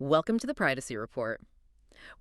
Welcome to the Privacy Report.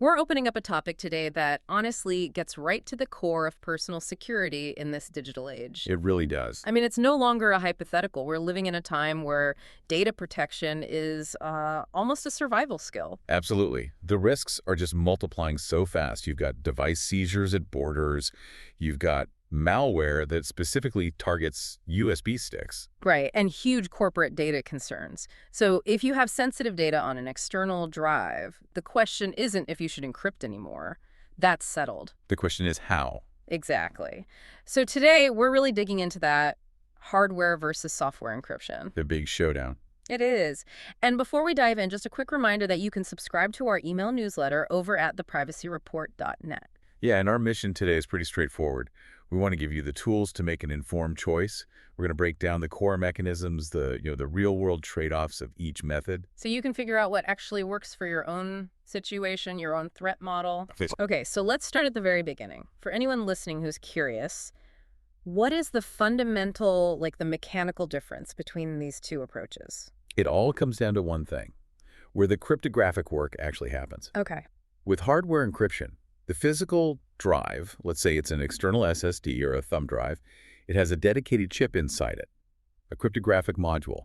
We're opening up a topic today that honestly gets right to the core of personal security in this digital age. It really does. I mean, it's no longer a hypothetical. We're living in a time where data protection is almost a survival skill. Absolutely. The risks are just multiplying so fast. You've got device seizures at borders. You've got malware that specifically targets USB sticks. Right, and huge corporate data concerns. So if you have sensitive data on an external drive, the question isn't if you should encrypt anymore. That's settled. The question is how? Exactly. So today, we're really digging into that hardware versus software encryption. The big showdown. It is. And before we dive in, just a quick reminder that you can subscribe to our email newsletter over at theprivacyreport.net. Yeah, and our mission today is pretty straightforward. We want to give you the tools to make an informed choice. We're going to break down the core mechanisms, the real-world trade-offs of each method. So you can figure out what actually works for your own situation, your own threat model. Okay, so let's start at the very beginning. For anyone listening who's curious, what is the fundamental, the mechanical difference between these two approaches? It all comes down to one thing, where the cryptographic work actually happens. Okay. With hardware encryption, the physical drive, let's say it's an external SSD or a thumb drive, it has a dedicated chip inside it, a cryptographic module.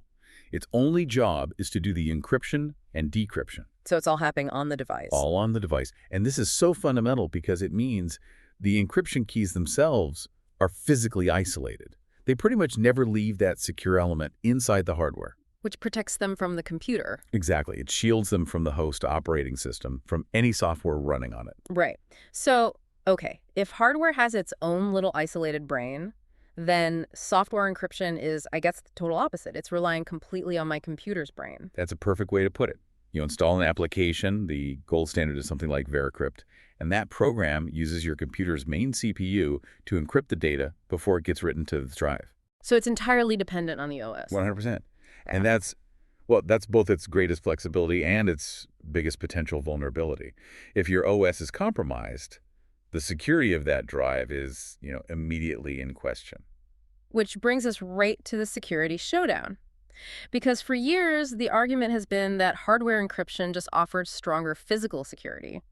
Its only job is to do the encryption and decryption. So it's all happening on the device. All on the device. And this is so fundamental because it means the encryption keys themselves are physically isolated. They pretty much never leave that secure element inside the hardware. Which protects them from the computer. Exactly. It shields them from the host operating system, from any software running on it. Right. So, okay, if hardware has its own little isolated brain, then software encryption is, I guess, the total opposite. It's relying completely on my computer's brain. That's a perfect way to put it. You install an application, the gold standard is something like VeriCrypt, and that program uses your computer's main CPU to encrypt the data before it gets written to the drive. So it's entirely dependent on the OS. 100%. And that's both its greatest flexibility and its biggest potential vulnerability. If your OS is compromised, the security of that drive is, immediately in question. Which brings us right to the security showdown. Because for years, the argument has been that hardware encryption just offers stronger physical security,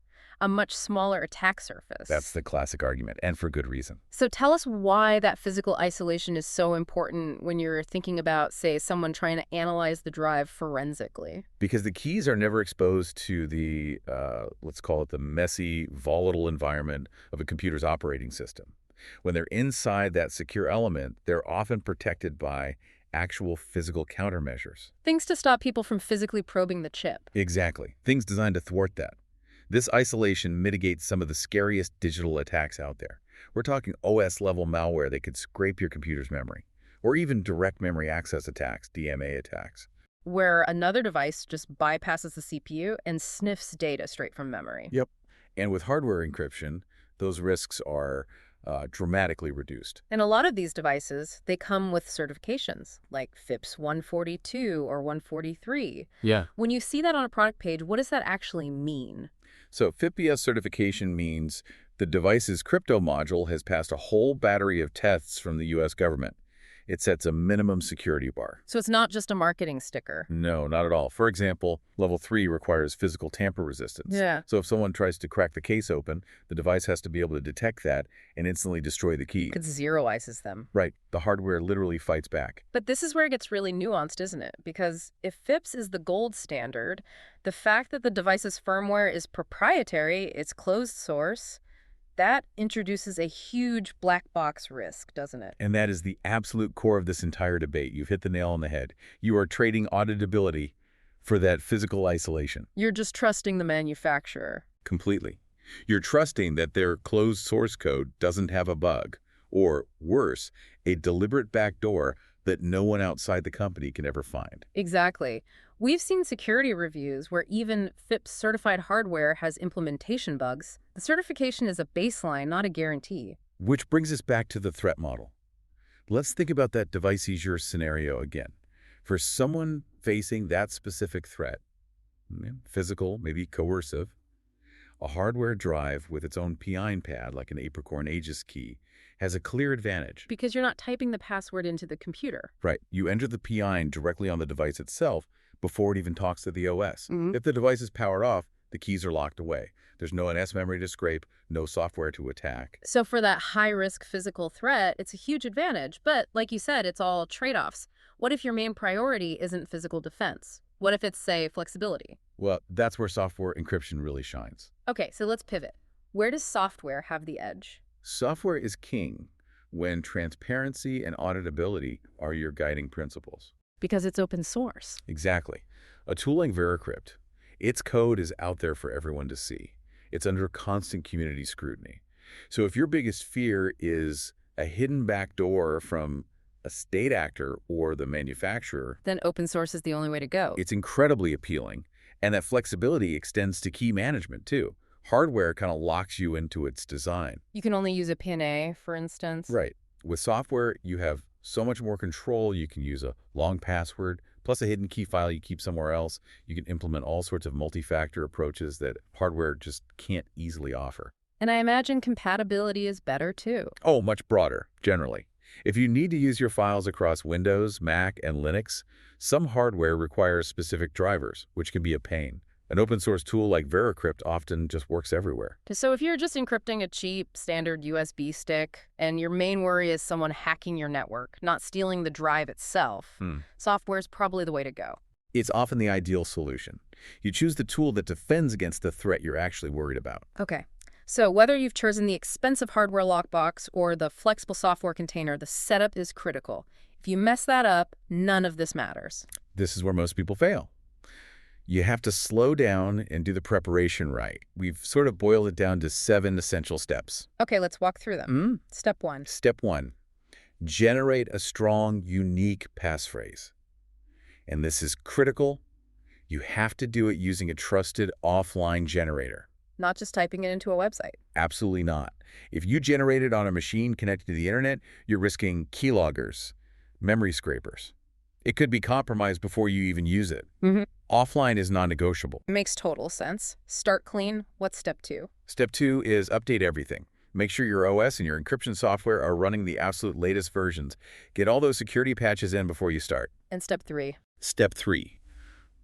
a much smaller attack surface. That's the classic argument, and for good reason. So tell us why that physical isolation is so important when you're thinking about, say, someone trying to analyze the drive forensically. Because the keys are never exposed to the, let's call it the messy, volatile environment of a computer's operating system. When they're inside that secure element, they're often protected by actual physical countermeasures. Things to stop people from physically probing the chip. Exactly. Things designed to thwart that. This isolation mitigates some of the scariest digital attacks out there. We're talking OS-level malware that could scrape your computer's memory, or even direct memory access attacks, DMA attacks. Where another device just bypasses the CPU and sniffs data straight from memory. Yep. And with hardware encryption, those risks are dramatically reduced. And a lot of these devices, they come with certifications, like FIPS 142 or 143. Yeah. When you see that on a product page, what does that actually mean? So FIPS certification means the device's crypto module has passed a whole battery of tests from the U.S. government. It sets a minimum security bar. So it's not just a marketing sticker. No, not at all. For example, level 3 requires physical tamper resistance. Yeah. So if someone tries to crack the case open, the device has to be able to detect that and instantly destroy the key. It zeroizes them. Right. The hardware literally fights back. But this is where it gets really nuanced, isn't it? Because if FIPS is the gold standard, the fact that the device's firmware is proprietary, it's closed source, that introduces a huge black box risk, doesn't it? And that is the absolute core of this entire debate. You've hit the nail on the head. You are trading auditability for that physical isolation. You're just trusting the manufacturer. Completely. You're trusting that their closed source code doesn't have a bug, or worse, a deliberate backdoor that no one outside the company can ever find. Exactly. We've seen security reviews where even FIPS-certified hardware has implementation bugs. The certification is a baseline, not a guarantee. Which brings us back to the threat model. Let's think about that device seizure scenario again. For someone facing that specific threat, physical, maybe coercive, a hardware drive with its own PIN pad, like an Apricorn Aegis key, has a clear advantage. Because you're not typing the password into the computer. Right. You enter the PIN directly on the device itself, before it even talks to the OS. Mhm. If the device is powered off, the keys are locked away. There's no NS memory to scrape, no software to attack. So for that high-risk physical threat, it's a huge advantage. But like you said, it's all trade-offs. What if your main priority isn't physical defense? What if it's, say, flexibility? Well, that's where software encryption really shines. Okay, so let's pivot. Where does software have the edge? Software is king when transparency and auditability are your guiding principles. Because it's open source. Exactly. A tool like VeriCrypt, its code is out there for everyone to see. It's under constant community scrutiny. So if your biggest fear is a hidden backdoor from a state actor or the manufacturer, Then open source is the only way to go. it's incredibly appealing. And that flexibility extends to key management, too. Hardware kind of locks you into its design. You can only use a PIN-A, for instance. Right. With software, you have so much more control. You can use a long password, plus a hidden key file you keep somewhere else. You can implement all sorts of multi-factor approaches that hardware just can't easily offer. And I imagine compatibility is better, too. Oh, much broader, generally. If you need to use your files across Windows, Mac, and Linux, some hardware requires specific drivers, which can be a pain. An open-source tool like VeriCrypt often just works everywhere. So if you're just encrypting a cheap, standard USB stick, and your main worry is someone hacking your network, not stealing the drive itself, software's probably the way to go. It's often the ideal solution. You choose the tool that defends against the threat you're actually worried about. Okay. So whether you've chosen the expensive hardware lockbox or the flexible software container, the setup is critical. If you mess that up, none of this matters. This is where most people fail. You have to slow down and do the preparation right. We've sort of boiled it down to 7 essential steps. Okay, let's walk through them. Step 1. Step 1, generate a strong, unique passphrase. And this is critical. You have to do it using a trusted offline generator. Not just typing it into a website. Absolutely not. If you generate it on a machine connected to the internet, you're risking keyloggers, memory scrapers. It could be compromised before you even use it. Offline is non-negotiable. Makes total sense. Start clean. What's step 2? Step 2 is update everything. Make sure your OS and your encryption software are running the absolute latest versions. Get all those security patches in before you start. And step 3? Step 3,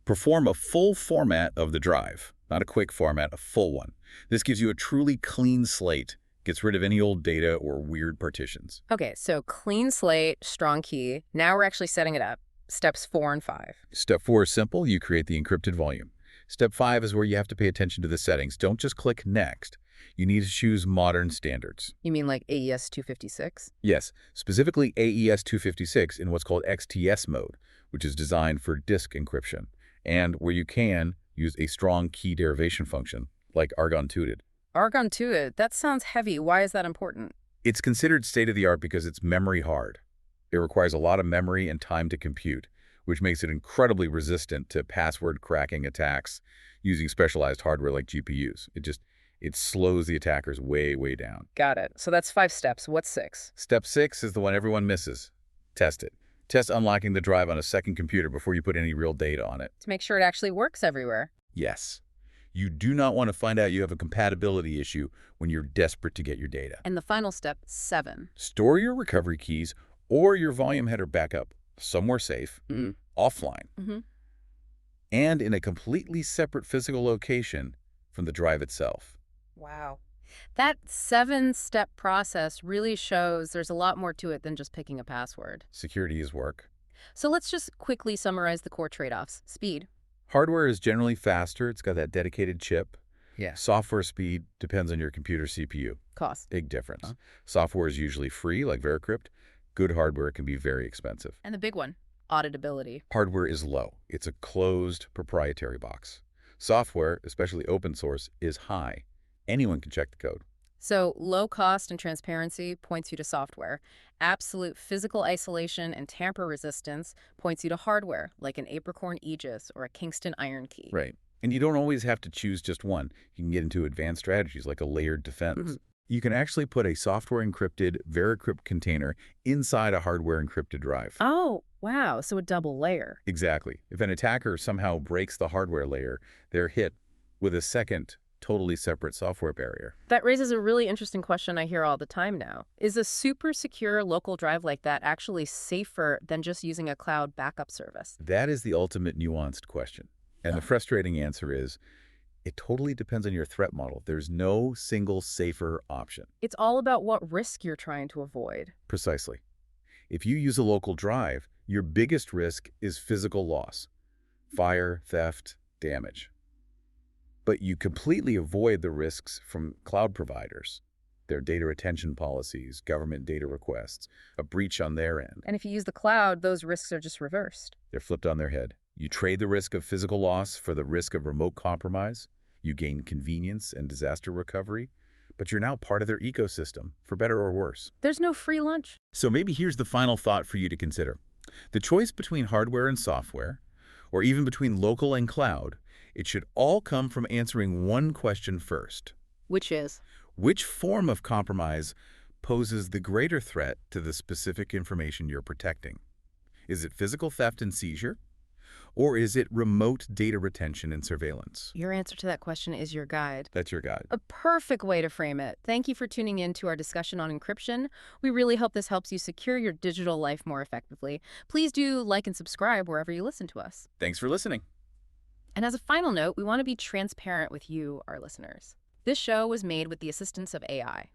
perform a full format of the drive. Not a quick format, a full one. This gives you a truly clean slate, gets rid of any old data or weird partitions. Okay, so clean slate, strong key. Now we're actually setting it up. Steps 4 and 5. Step 4 is simple. You create the encrypted volume. Step 5 is where you have to pay attention to the settings. Don't just click Next. You need to choose modern standards. You mean like AES 256? Yes, specifically AES 256 in what's called XTS mode, which is designed for disk encryption, and where you can use a strong key derivation function, like Argon-2. Argon-2, that sounds heavy. Why is that important? It's considered state-of-the-art because it's memory hard. It requires a lot of memory and time to compute, which makes it incredibly resistant to password cracking attacks using specialized hardware like GPUs. It slows the attackers way, way down. Got it. So that's 5 steps. What's 6? Step 6 is the one everyone misses. Test it. Test unlocking the drive on a second computer before you put any real data on it. To make sure it actually works everywhere. Yes. You do not want to find out you have a compatibility issue when you're desperate to get your data. And the final step, 7. Store your recovery keys or your volume header backup somewhere safe, offline, and in a completely separate physical location from the drive itself. Wow. That 7-step process really shows there's a lot more to it than just picking a password. Security is work. So let's just quickly summarize the core trade-offs. Speed. Hardware is generally faster. It's got that dedicated chip. Yeah. Software speed depends on your computer CPU. Cost. Big difference. Software is usually free, like VeriCrypt. Good hardware can be very expensive. And the big one, auditability. Hardware is low. It's a closed proprietary box. Software, especially open source, is high. Anyone can check the code. So low cost and transparency points you to software. Absolute physical isolation and tamper resistance points you to hardware, like an Apricorn Aegis or a Kingston Iron Key. Right. And you don't always have to choose just one. You can get into advanced strategies like a layered defense. You can actually put a software-encrypted VeriCrypt container inside a hardware-encrypted drive. Oh, wow. So a double layer. Exactly. If an attacker somehow breaks the hardware layer, they're hit with a second, totally separate software barrier. That raises a really interesting question I hear all the time now. Is a super secure local drive like that actually safer than just using a cloud backup service? That is the ultimate nuanced question. And the frustrating answer is, it totally depends on your threat model. There's no single safer option. It's all about what risk you're trying to avoid. Precisely. If you use a local drive, your biggest risk is physical loss, fire, theft, damage. But you completely avoid the risks from cloud providers, their data retention policies, government data requests, a breach on their end. And if you use the cloud, those risks are just reversed. They're flipped on their head. You trade the risk of physical loss for the risk of remote compromise. You gain convenience and disaster recovery, but you're now part of their ecosystem, for better or worse. There's no free lunch. So maybe here's the final thought for you to consider. The choice between hardware and software, or even between local and cloud, it should all come from answering one question first. Which is? Which form of compromise poses the greater threat to the specific information you're protecting? Is it physical theft and seizure? Or is it remote data retention and surveillance? Your answer to that question is your guide. That's your guide. A perfect way to frame it. Thank you for tuning in to our discussion on encryption. We really hope this helps you secure your digital life more effectively. Please do like and subscribe wherever you listen to us. Thanks for listening. And as a final note, we want to be transparent with you, our listeners. This show was made with the assistance of AI.